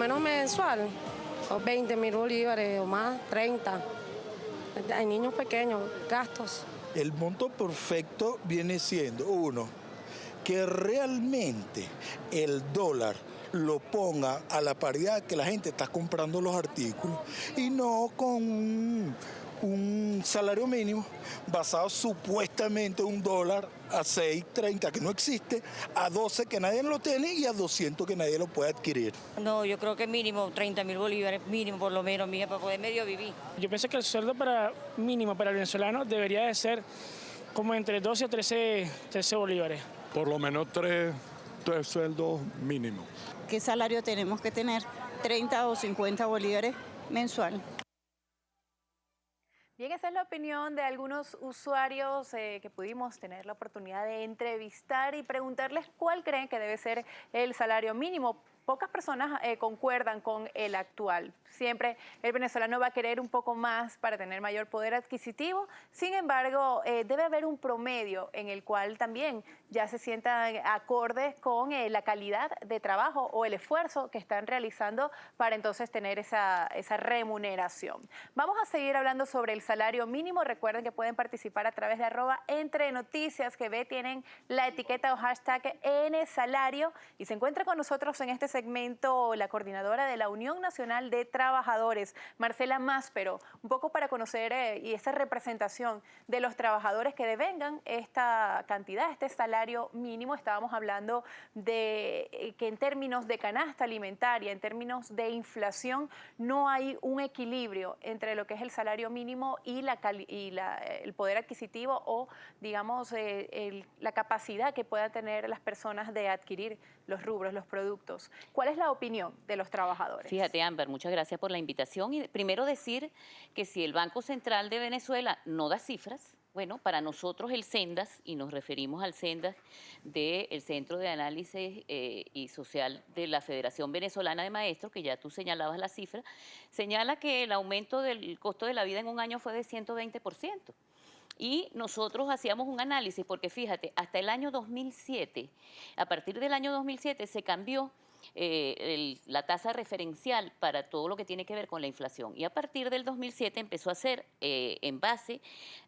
Menos mensual, o 20.000 bolívares o más, 30. Hay niños pequeños, gastos. El monto perfecto viene siendo, uno, que realmente el dólar lo ponga a la paridad que la gente está comprando los artículos y no con un salario mínimo basado supuestamente en $1 a 6.30 que no existe, a 12 que nadie lo tiene y a 200 que nadie lo puede adquirir. No, yo creo que mínimo 30.000 bolívares, mínimo por lo menos, mija, para poder medio vivir. Yo pienso que el sueldo mínimo para el venezolano debería de ser como entre 12 a 13 bolívares. Por lo menos tres sueldos mínimos. ¿Qué salario tenemos que tener? 30 o 50 bolívares mensual. Bien, esa es la opinión de algunos usuarios que pudimos tener la oportunidad de entrevistar y preguntarles cuál creen que debe ser el salario mínimo. Pocas personas concuerdan con el actual. Siempre el venezolano va a querer un poco más para tener mayor poder adquisitivo. Sin embargo, debe haber un promedio en el cual también ya se sientan acordes con la calidad de trabajo o el esfuerzo que están realizando para entonces tener esa remuneración. Vamos a seguir hablando sobre el salario mínimo. Recuerden que pueden participar a través de @EntreNoticias, que tienen la etiqueta o hashtag #NSalario, y se encuentra con nosotros en este segmento la coordinadora de la Unión Nacional de Trabajadores, Marcela Máspero, un poco para conocer y esa representación de los trabajadores que devengan esta cantidad, este salario mínimo. Estábamos hablando de que en términos de canasta alimentaria, en términos de inflación, no hay un equilibrio entre lo que es el salario mínimo y el poder adquisitivo o, digamos, la capacidad que puedan tener las personas de adquirir los rubros, los productos. ¿Cuál es la opinión de los trabajadores? Fíjate, Amber, muchas gracias por la invitación. Y primero decir que si el Banco Central de Venezuela no da cifras, bueno, para nosotros el CENDAS, y nos referimos al CENDAS del Centro de Análisis y Social de la Federación Venezolana de Maestros, que ya tú señalabas la cifra, señala que el aumento del costo de la vida en un año fue de 120%. Y nosotros hacíamos un análisis, porque fíjate, hasta el año 2007, a partir del año 2007 se cambió la tasa referencial para todo lo que tiene que ver con la inflación. Y a partir del 2007 empezó a ser en base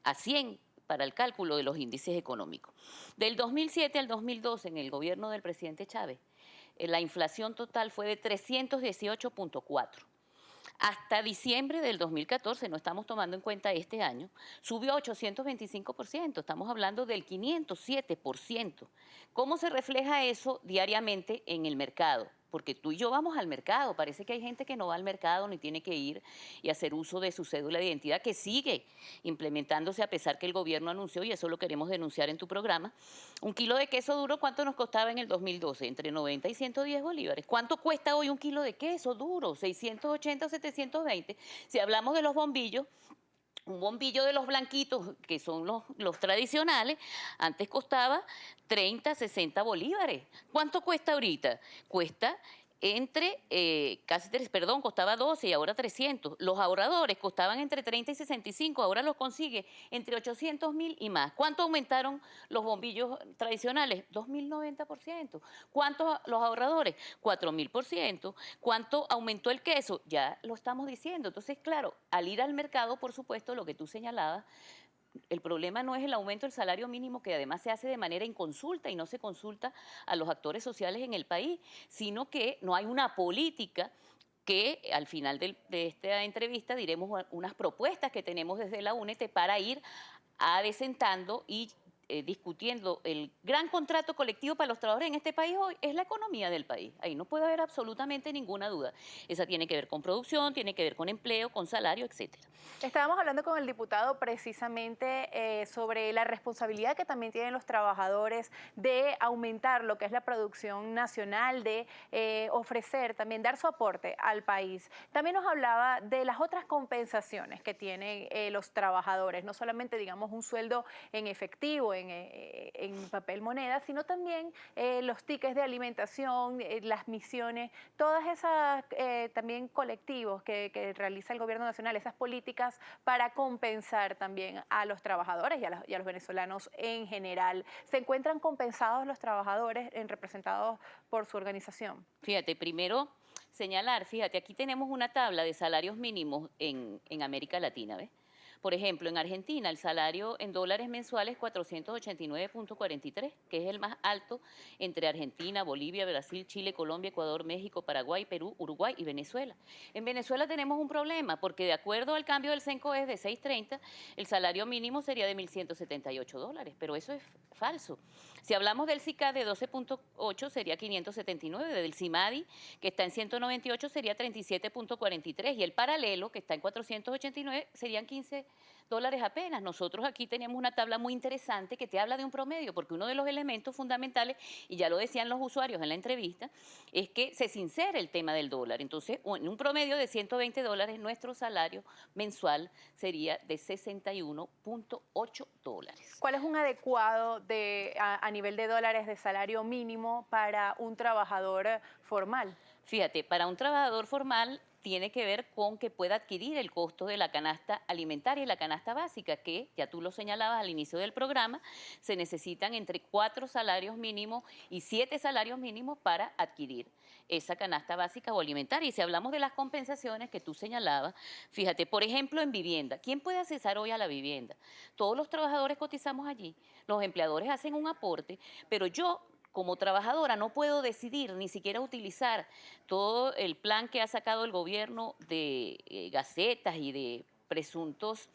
a 100 para el cálculo de los índices económicos. Del 2007 al 2012, en el gobierno del presidente Chávez, la inflación total fue de 318.4. Hasta diciembre del 2014, no estamos tomando en cuenta este año, subió a 825%, estamos hablando del 507%. ¿Cómo se refleja eso diariamente en el mercado? Porque tú y yo vamos al mercado, parece que hay gente que no va al mercado ni tiene que ir y hacer uso de su cédula de identidad, que sigue implementándose a pesar que el gobierno anunció, y eso lo queremos denunciar en tu programa, un kilo de queso duro, ¿cuánto nos costaba en el 2012? Entre 90 y 110 bolívares. ¿Cuánto cuesta hoy un kilo de queso duro? 680 o 720. Si hablamos de los bombillos, un bombillo de los blanquitos, que son los tradicionales, antes costaba 30, 60 bolívares. ¿Cuánto cuesta ahorita? Cuesta costaba 12 y ahora 300. Los ahorradores costaban entre 30 y 65, ahora los consigue entre 800.000 y más. ¿Cuánto aumentaron los bombillos tradicionales? 2.090%. ¿Cuántos los ahorradores? 4.000%. ¿Cuánto aumentó el queso? Ya lo estamos diciendo. Entonces, claro, al ir al mercado, por supuesto, lo que tú señalabas, el problema no es el aumento del salario mínimo, que además se hace de manera inconsulta y no se consulta a los actores sociales en el país, sino que no hay una política que al final de esta entrevista diremos unas propuestas que tenemos desde la UNET para ir adecentando y discutiendo el gran contrato colectivo para los trabajadores en este país hoy. Es la economía del país. Ahí no puede haber absolutamente ninguna duda. Esa tiene que ver con producción, tiene que ver con empleo, con salario, etcétera. Estábamos hablando con el diputado precisamente sobre la responsabilidad que también tienen los trabajadores de aumentar lo que es la producción nacional, de ofrecer, también dar su aporte al país. También nos hablaba de las otras compensaciones que tienen los trabajadores, no solamente, digamos, un sueldo en efectivo, en papel moneda, sino también los tickets de alimentación, las misiones, todas esas también colectivos que realiza el gobierno nacional, esas políticas para compensar también a los trabajadores y a los venezolanos en general. ¿Se encuentran compensados los trabajadores representados por su organización? Fíjate, primero señalar, fíjate, aquí tenemos una tabla de salarios mínimos en América Latina, ¿ves? Por ejemplo, en Argentina el salario en dólares mensuales es 489.43, que es el más alto entre Argentina, Bolivia, Brasil, Chile, Colombia, Ecuador, México, Paraguay, Perú, Uruguay y Venezuela. En Venezuela tenemos un problema porque de acuerdo al cambio del CENCOES de 6.30, el salario mínimo sería de $1.178, pero eso es falso. Si hablamos del SICAD de 12.8 sería 579, del CIMADI que está en 198 sería 37.43 y el paralelo que está en 489 serían $15 apenas. Nosotros aquí tenemos una tabla muy interesante que te habla de un promedio, porque uno de los elementos fundamentales, y ya lo decían los usuarios en la entrevista, es que se sincera el tema del dólar. Entonces, en un promedio de $120, nuestro salario mensual sería de $61.8. ¿Cuál es un adecuado a nivel de dólares de salario mínimo para un trabajador formal? Fíjate, para un trabajador formal tiene que ver con que pueda adquirir el costo de la canasta alimentaria y la canasta básica, que ya tú lo señalabas al inicio del programa, se necesitan entre 4 salarios mínimos y 7 salarios mínimos para adquirir esa canasta básica o alimentaria. Y si hablamos de las compensaciones que tú señalabas, fíjate, por ejemplo, en vivienda, ¿quién puede accesar hoy a la vivienda? Todos los trabajadores cotizamos allí, los empleadores hacen un aporte, pero yo como trabajadora no puedo decidir ni siquiera utilizar todo el plan que ha sacado el gobierno de gacetas y de presuntos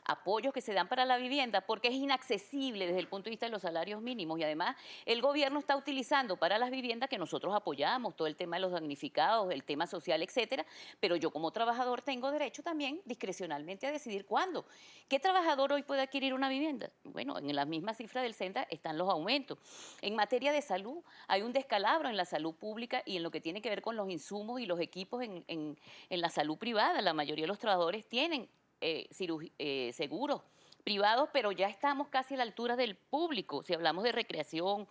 apoyos que se dan para la vivienda, porque es inaccesible desde el punto de vista de los salarios mínimos, y además el gobierno está utilizando para las viviendas que nosotros apoyamos, todo el tema de los damnificados, el tema social, etcétera, pero yo como trabajador tengo derecho también discrecionalmente a decidir cuándo. ¿Qué trabajador hoy puede adquirir una vivienda? Bueno, en la misma cifra del CENDA están los aumentos. En materia de salud, hay un descalabro en la salud pública y en lo que tiene que ver con los insumos y los equipos en la salud privada. La mayoría de los trabajadores tienen seguros privados, pero ya estamos casi a la altura del público. Si hablamos de recreación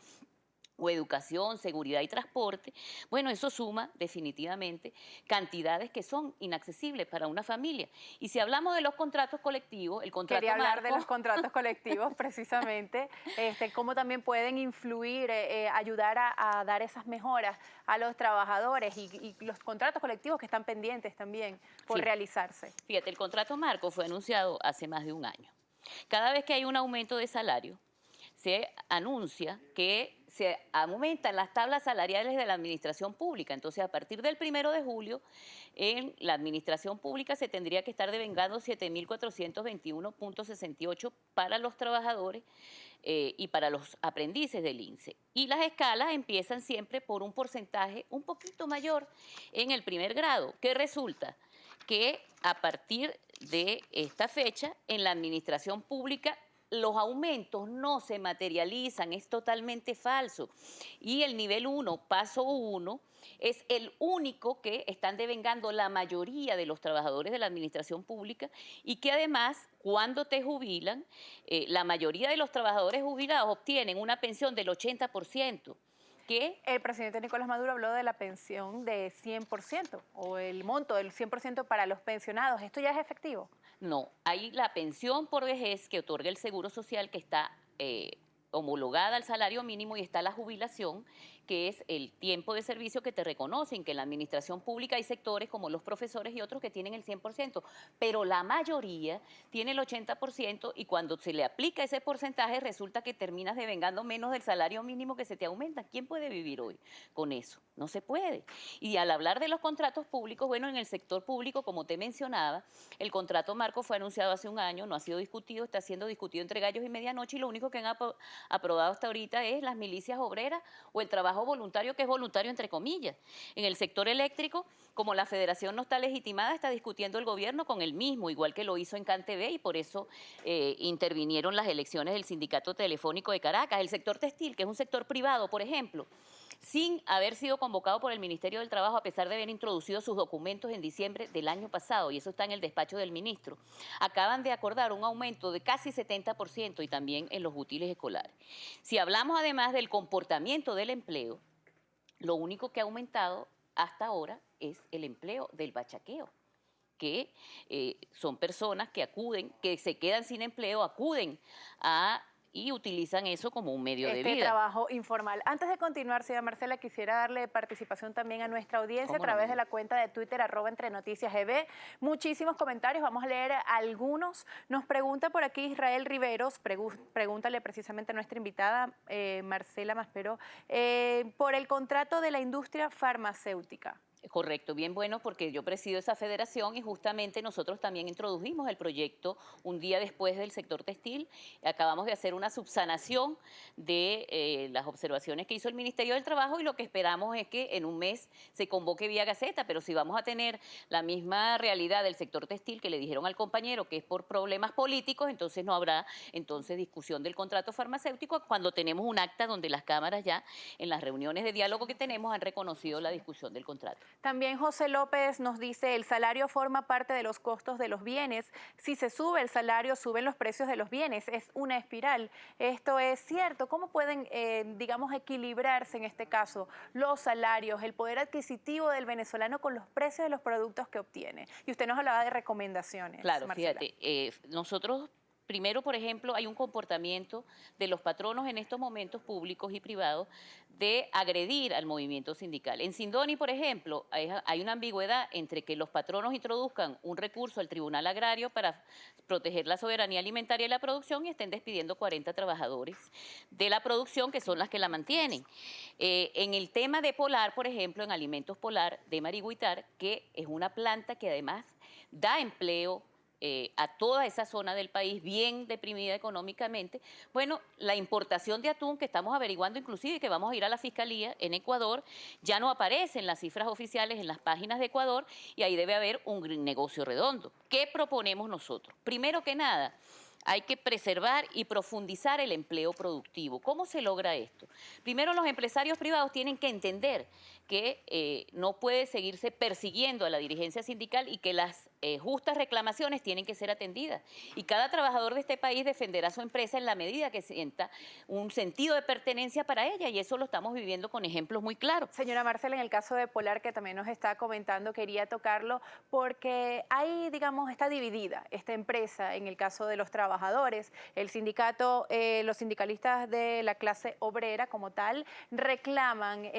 o educación, seguridad y transporte, bueno, eso suma definitivamente cantidades que son inaccesibles para una familia. Y si hablamos de los contratos colectivos, el contrato Quería hablar de marco, los contratos colectivos precisamente, cómo también pueden influir, ayudar a dar esas mejoras a los trabajadores y los contratos colectivos que están pendientes también por Sí. realizarse. Fíjate, el contrato marco fue anunciado hace más de un año. Cada vez que hay un aumento de salario, se anuncia que se aumentan las tablas salariales de la administración pública. Entonces, a partir del 1 de julio, en la administración pública se tendría que estar devengando 7.421.68 para los trabajadores y para los aprendices del INSEE. Y las escalas empiezan siempre por un porcentaje un poquito mayor en el primer grado. ¿Qué resulta? Que a partir de esta fecha, en la administración pública, los aumentos no se materializan, es totalmente falso. Y el nivel 1, paso 1, es el único que están devengando la mayoría de los trabajadores de la administración pública y que además, cuando te jubilan, la mayoría de los trabajadores jubilados obtienen una pensión del 80%. ¿Qué? El presidente Nicolás Maduro habló de la pensión de 100% o el monto del 100% para los pensionados. ¿Esto ya es efectivo? No, hay la pensión por vejez que otorga el Seguro Social, que está homologada al salario mínimo, y está la jubilación, que es el tiempo de servicio que te reconocen, que en la administración pública hay sectores como los profesores y otros que tienen el 100%, pero la mayoría tiene el 80% y cuando se le aplica ese porcentaje resulta que terminas devengando menos del salario mínimo que se te aumenta. ¿Quién puede vivir hoy con eso? No se puede. Y al hablar de los contratos públicos, bueno, en el sector público, como te mencionaba, el contrato marco fue anunciado hace un año, no ha sido discutido, está siendo discutido entre gallos y medianoche, y lo único que han aprobado hasta ahorita es las milicias obreras o el trabajo voluntario, que es voluntario entre comillas. En el sector eléctrico, como la federación no está legitimada, está discutiendo el gobierno con el mismo, igual que lo hizo en CanTV, y por eso intervinieron las elecciones del Sindicato Telefónico de Caracas. El sector textil, que es un sector privado, por ejemplo, sin haber sido convocado por el Ministerio del Trabajo, a pesar de haber introducido sus documentos en diciembre del año pasado, y eso está en el despacho del ministro, acaban de acordar un aumento de casi 70% y también en los útiles escolares. Si hablamos además del comportamiento del empleo, lo único que ha aumentado hasta ahora es el empleo del bachaqueo, que son personas que acuden, que se quedan sin empleo, acuden a y utilizan eso como un medio de este vida. trabajo informal. Antes de continuar, señora Marcela, quisiera darle participación también a nuestra audiencia a través de la cuenta de Twitter @entrenoticiasEB. Muchísimos comentarios, vamos a leer algunos. Nos pregunta por aquí Israel Riveros, pregúntale precisamente a nuestra invitada Marcela Maspero, por el contrato de la industria farmacéutica. Correcto, bien bueno, porque yo presido esa federación y justamente nosotros también introdujimos el proyecto un día después del sector textil. Acabamos de hacer una subsanación de las observaciones que hizo el Ministerio del Trabajo y lo que esperamos es que en un mes se convoque vía Gaceta, pero si vamos a tener la misma realidad del sector textil que le dijeron al compañero que es por problemas políticos, entonces no habrá discusión del contrato farmacéutico cuando tenemos un acta donde las cámaras ya en las reuniones de diálogo que tenemos han reconocido la discusión del contrato. También José López nos dice, el salario forma parte de los costos de los bienes. Si se sube el salario, suben los precios de los bienes. Es una espiral. Esto es cierto. ¿Cómo pueden, digamos, equilibrarse en este caso los salarios, el poder adquisitivo del venezolano con los precios de los productos que obtiene? Y usted nos hablaba de recomendaciones. Claro, Marcela. fíjate, nosotros... Primero, por ejemplo, hay un comportamiento de los patronos en estos momentos públicos y privados de agredir al movimiento sindical. En Sindoni, por ejemplo, hay una ambigüedad entre que los patronos introduzcan un recurso al Tribunal Agrario para proteger la soberanía alimentaria y la producción y estén despidiendo 40 trabajadores de la producción que son las que la mantienen. En el tema de Polar, por ejemplo, en Alimentos Polar de Marigüitar, que es una planta que además da empleo a toda esa zona del país bien deprimida económicamente, bueno, la importación de atún que estamos averiguando inclusive y que vamos a ir a la Fiscalía en Ecuador, ya no aparece en las cifras oficiales en las páginas de Ecuador y ahí debe haber un negocio redondo. ¿Qué proponemos nosotros? Primero que nada, hay que preservar y profundizar el empleo productivo. ¿Cómo se logra esto? Primero, los empresarios privados tienen que entender que no puede seguirse persiguiendo a la dirigencia sindical y que las justas reclamaciones tienen que ser atendidas. Y cada trabajador de este país defenderá su empresa en la medida que sienta un sentido de pertenencia para ella y eso lo estamos viviendo con ejemplos muy claros. Señora Marcela, en el caso de Polar, que también nos está comentando, quería tocarlo porque hay, digamos, está dividida esta empresa en el caso de los trabajadores. El sindicato, los sindicalistas de la clase obrera como tal reclaman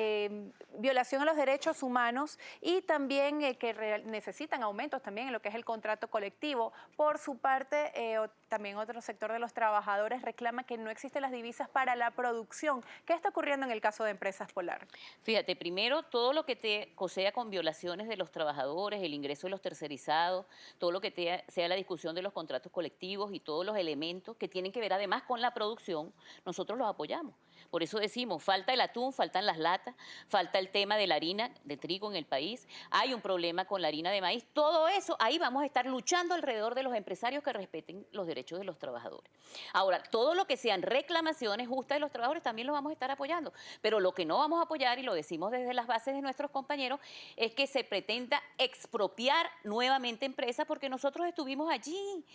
violación a los derechos humanos y también que necesitan aumentos también en lo que es el contrato colectivo. Por su parte, también otro sector de los trabajadores reclama que no existen las divisas para la producción. ¿Qué está ocurriendo en el caso de Empresas Polar? Fíjate, primero, todo lo que te cosea con violaciones de los trabajadores, el ingreso de los tercerizados, todo lo que sea la discusión de los contratos colectivos y todos los elementos que tienen que ver además con la producción, nosotros los apoyamos. Por eso decimos, falta el atún, faltan las latas, falta el tema de la harina de trigo en el país, hay un problema con la harina de maíz, todo eso, ahí vamos a estar luchando alrededor de los empresarios que respeten los derechos de los trabajadores. Ahora, todo lo que sean reclamaciones justas de los trabajadores también lo vamos a estar apoyando, pero lo que no vamos a apoyar, y lo decimos desde las bases de nuestros compañeros, es que se pretenda expropiar nuevamente empresas porque nosotros estuvimos allí.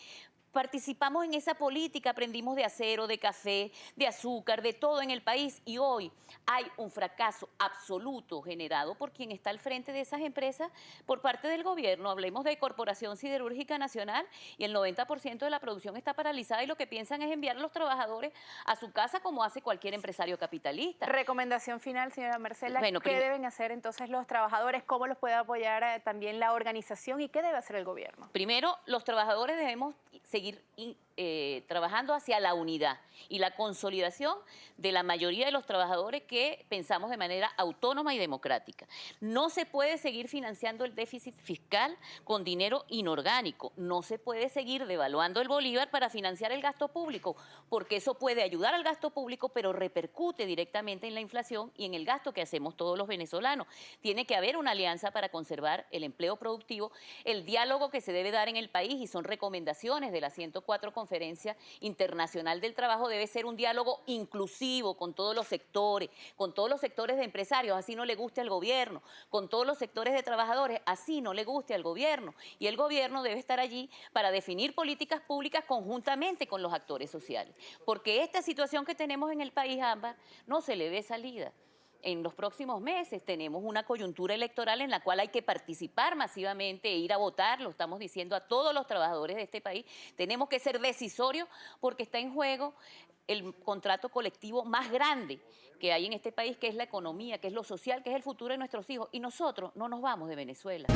Participamos en esa política, aprendimos de acero, de café, de azúcar, de todo en el país y hoy hay un fracaso absoluto generado por quien está al frente de esas empresas por parte del gobierno. Hablemos de Corporación Siderúrgica Nacional y el 90% de la producción está paralizada y lo que piensan es enviar a los trabajadores a su casa como hace cualquier empresario capitalista. Recomendación final, señora Marcela, Bueno, ¿qué deben hacer entonces los trabajadores? ¿Cómo los puede apoyar también la organización y qué debe hacer el gobierno? Primero, los trabajadores debemos seguir trabajando hacia la unidad y la consolidación de la mayoría de los trabajadores que pensamos de manera autónoma y democrática. No se puede seguir financiando el déficit fiscal con dinero inorgánico, no se puede seguir devaluando el bolívar para financiar el gasto público, porque eso puede ayudar al gasto público, pero repercute directamente en la inflación y en el gasto que hacemos todos los venezolanos. Tiene que haber una alianza para conservar el empleo productivo, el diálogo que se debe dar en el país y son recomendaciones de la 104 Conferencia Internacional del Trabajo, debe ser un diálogo inclusivo con todos los sectores de empresarios, así no le guste al gobierno, con todos los sectores de trabajadores, así no le guste al gobierno. Y el gobierno debe estar allí para definir políticas públicas conjuntamente con los actores sociales. Porque esta situación que tenemos en el país, Ámbar, no se le ve salida. en los próximos meses tenemos una coyuntura electoral en la cual hay que participar masivamente e ir a votar, lo estamos diciendo a todos los trabajadores de este país, tenemos que ser decisorios porque está en juego el contrato colectivo más grande que hay en este país, que es la economía, que es lo social, que es el futuro de nuestros hijos, y nosotros no nos vamos de Venezuela.